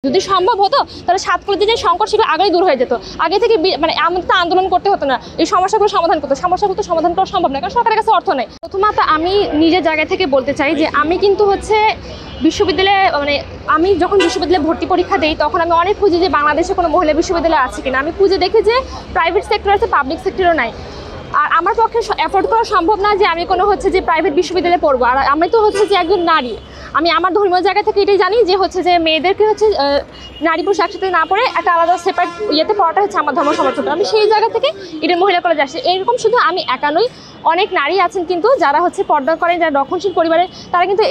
যদি সম্ভব হতো তাহলে ৭ কলেজে যে সংকট সেগুলো আগেই দূর হয়ে যেত। আগে থেকে মানে আমাদের তো আন্দোলন করতে হতো না, এই সমস্যাগুলো সমাধান করতে। সমস্যাগুলো তো সমাধান করা সম্ভব না, কারণ সরকারের কাছে অর্থ নেই। প্রথমত আমি নিজের জায়গা থেকে বলতে চাই যে আমি কিন্তু বিশ্ববিদ্যালয়ে মানে আমি যখন বিশ্ববিদ্যালয়ে ভর্তি পরীক্ষা দিই তখন আমি অনেক খুঁজি যে বাংলাদেশে কোনো মহিলা বিশ্ববিদ্যালয় আছে কিনা। আমি খুঁজে দেখি যে প্রাইভেট সেক্টর আছে, পাবলিক সেক্টরও নাই। আর আমার পক্ষে অ্যাফোর্ড করা সম্ভব না যে আমি কোনো যে প্রাইভেট বিশ্ববিদ্যালয়ে পড়বো। আর আমি তো যে একজন নারী, আমি আমার ধর্মীয় জায়গা থেকে এটাই জানি যে যে মেয়েদেরকে নারী পুরুষ একসাথে না পড়ে একটা আলাদা সেপারেট ইয়েতে পড়াটা আমার ধর্ম সমর্থন। আমি সেই জায়গা থেকে এটা মহিলা কলেজে আসছি। এরকম শুধু আমি একা নই, অনেক নারী আছেন কিন্তু যারা পর্দা করেন, যারা রক্ষণশীল পরিবারের, তারা কিন্তু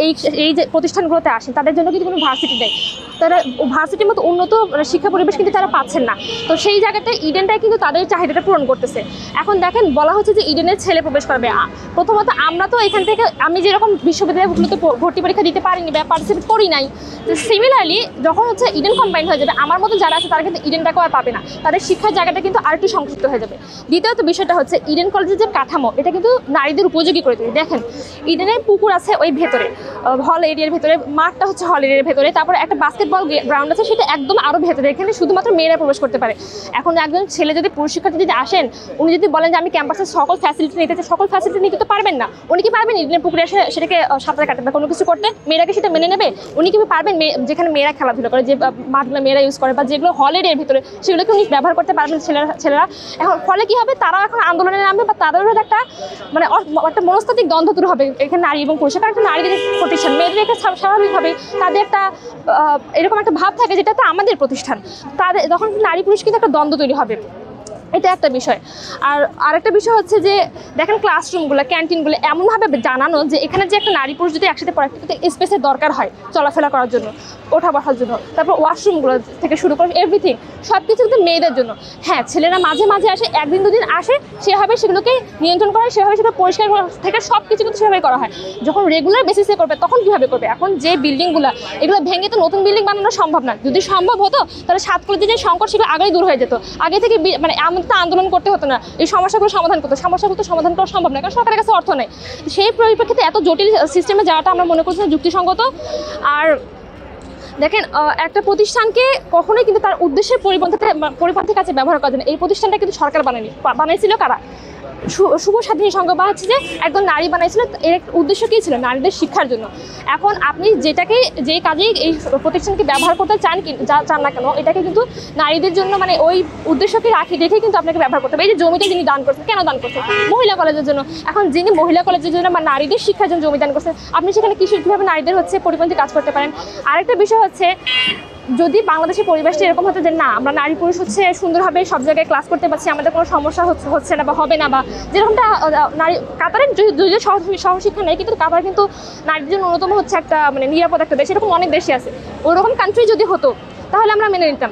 এই যে প্রতিষ্ঠানগুলোতে আসেন। তাদের জন্য কিন্তু কোনো ভার্সিটি নেই, তারা ভার্সিটির মতো উন্নত শিক্ষা পরিবেশ কিন্তু তারা পাচ্ছেন না। তো সেই জায়গাতে ইডেনটাই কিন্তু তাদের চাহিদাটা পূরণ করতেছে। এখন দেখেন বলা হচ্ছে যে ইডেনের ছেলে প্রবেশ করবে। প্রথমত আমরা তো এখান থেকে, আমি যেরকম বিশ্ববিদ্যালয়গুলোতে ভর্তি পরীক্ষা দিতে পারিনি বা পার্টিসিপেট করি নাই, তো সিমিলারলি যখন ইডেন কম্বাইন হয়ে যাবে, আমার মতো যারা আছে তারা কিন্তু ইডেনটাকেও আর পাবে না, তাদের শিক্ষার জায়গাটা কিন্তু আরেকটু সংক্ষিপ্ত হয়ে যাবে। দ্বিতীয়ত বিষয়টা ইডেন কলেজের যে কাঠামো, এটা কিন্তু নারীদের উপযোগী করে দেবে। দেখেন ইডেনের পুকুর আছে ওই ভেতরে, হল এরিয়ার ভেতরে, মাঠটা হল এরিয়ার ভেতরে, তারপরে একটা বাস্কেটবল গ্রাউন্ড আছে, সেটা একদম আরও ভেতরে। এখানে শুধুমাত্র মেয়েরা প্রবেশ করতে পারে। এখন একজন ছেলে যদি পুরুষ শিক্ষার্থী যদি আসেন, উনি যদি বলেন যে আমি ক্যাম্পাসের সকল ফ্যাসিলিটি নিতে চাই, সকল ফ্যাসিলিটি নিতে তো পারবেন না। উনি কি পারবেন ইডেনের পুকুরে এসে সেটাকে সাঁতার কাটতে বা কোনো কিছু করতে? মেয়েরাকে সেটা মেনে নেবে? উনি কি পারবেন যেখানে মেয়েরা খেলাধুলা করে, যে মাঠগুলো মেয়েরা ইউজ করে বা যেগুলো হল এরিয়ার ভিতরে, সেগুলোকে উনি ব্যবহার করতে পারবেন ছেলেরা? এখন ফলে কি হবে, তারাও এখন আন্দোলনে নামবে বা তাদেরও একটা মানে একটা মনস্তাত্ত্বিক দ্বন্দ্ব দূর হবে এখানে নারী এবং পুরুষের। কারণ নারীদের প্রতিষ্ঠান, মেয়েদের একটা স্বাভাবিকভাবে তাদের একটা এরকম একটা ভাব থাকে যেটা তো আমাদের প্রতিষ্ঠান, তাদের যখন নারী পুরুষ কিন্তু একটা দ্বন্দ্ব তৈরি হবে। এটা একটা বিষয়। আর আরেকটা বিষয় যে দেখেন ক্লাসরুমগুলো, ক্যান্টিনগুলো এমনভাবে জানানো যে এখানে যে একটা নারী পুরুষ যদি একসাথে পড়ে, কিন্তু স্পেসের দরকার হয় চলাফেরা করার জন্য, ওঠা বসার জন্য, তারপর ওয়াশরুমগুলো থেকে শুরু করে এভরিথিং সব কিছু কিন্তু মেয়েদের জন্য। হ্যাঁ, ছেলেরা মাঝে মাঝে আসে, একদিন দুদিন আসে, সেভাবে সেগুলোকে নিয়ন্ত্রণ করা হয়, সেভাবে সেগুলো পরিষ্কার থেকে সব কিছু কিন্তু সেভাবে করা হয়। যখন রেগুলার বেসিসে করবে তখন কীভাবে করবে? এখন যে বিল্ডিংগুলো, এগুলো ভেঙে তো নতুন বিল্ডিং বানানো সম্ভব না। যদি সম্ভব হতো তাহলে ৭ কলেজে যে সংকট সেগুলো আগেই দূর হয়ে যেত। আগে থেকে মানে তো আন্দোলন করতে হতো না, এই সমস্যাগুলো সমাধান করতে। সমস্যাগুলো তো সমাধান করা সম্ভব না, কারণ সরকারের কাছে অর্থ নেই। সেই পরিপ্রেক্ষিতে এত জটিল সিস্টেমে যাওয়াটা আমরা মনে করছি যুক্তিসঙ্গত। আর দেখেন একটা প্রতিষ্ঠানকে কখনোই কিন্তু তার উদ্দেশ্যের পরিপন্থী কাছে ব্যবহার করা যায় না। এই প্রতিষ্ঠানটা কিন্তু সরকার বানাইছিল কারা? শুভ স্বাধীনী সংঘ বা যে একদম নারী বানাইছিল। এর উদ্দেশ্য কী ছিল? নারীদের শিক্ষার জন্য। এখন আপনি যে কাজেই এই প্রতিষ্ঠানকে ব্যবহার করতে চান না কেন, এটাকে কিন্তু নারীদের জন্য মানে ওই উদ্দেশ্যকে রেখে কিন্তু আপনাকে ব্যবহার করতে হবে। এই যে জমিটা যিনি দান করছেন, কেন দান করছেন? মহিলা কলেজের জন্য। এখন যিনি মহিলা কলেজের জন্য বা নারীদের শিক্ষার জন্য জমি দান করছেন, আপনি সেখানে কীভাবে নারীদের পরিপন্থী কাজ করতে পারেন? আরেকটা বিষয় যদি বাংলাদেশের পরিবেশটা এরকম হতো যে না, আমরা নারী পুরুষ সুন্দরভাবে সব জায়গায় ক্লাস করতে পারছি, আমাদের কোনো সমস্যা হচ্ছে না বা হবে না, বা যেরকমটা নারী কাতারের যদিও সহশিক্ষা নেই, কিন্তু কাতার কিন্তু নারীদের জন্য অন্যতম একটা মানে নিরাপদ একটা দেশ। এরকম অনেক দেশই আছে। ওরকম কান্ট্রি যদি হতো তাহলে আমরা মেনে নিতাম।